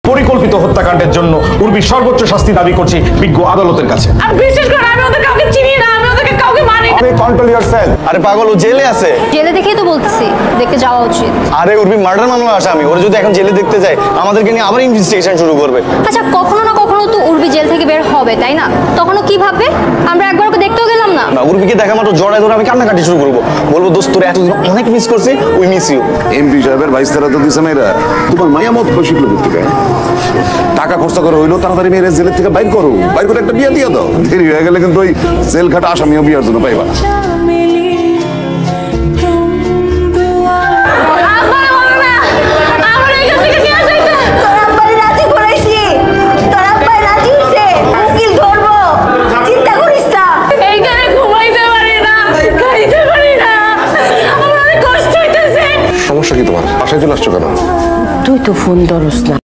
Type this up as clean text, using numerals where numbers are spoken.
পরিকল্পিত হত্যাকাণ্ডের জন্য উর্বি সর্বোচ্চ শাস্তি দাবি করছি বিজ্ঞ আদালতের কাছে। আর বিশেষ করে আমি ওদের কাউকে চিনি না, আমি ওদেরকে কাউকে মানি না। Control yourself. আরে পাগল, ও জেলে আছে। জেলে দেখেই তো বলতেছি দেখতে যাওয়া উচিত। আরে উর্বি মার্ডার মামলা আসামি, ওরা যদি এখন জেলে দেখতে যায় আমাদেরকে নিয়ে আবার ইনভেস্টিগেশন শুরু করবে। আচ্ছা কখনো না কখনো তো উর্বি জেল থেকে বের হবে তাই না? তখনও কি ভাববে? আমরা একবার ওকে দেখতেও গেলাম না। না, উর্বিকে দেখা মাত্র জড়ায় ধরে আমি কান্নাকাটি শুরু করবো, বলবো দোস্ত তোরা এতদিন অনেক মিস করছি, উই মিস ইউ। এমপি সাহেবের ভাইস তারা তো দিছে মেয়েরা, তোমার মায়া মত শিখলো থেকে টাকা খরচা করে হইলো, তাড়াতাড়ি মেয়েরা জেলের থেকে বাইর করো, বাইর করে একটা বিয়ে দিয়ে দাও। দেরি হয়ে গেলে কিন্তু ওই জেল খাটা আসামিও বিয়ার জন্য পাইবা না।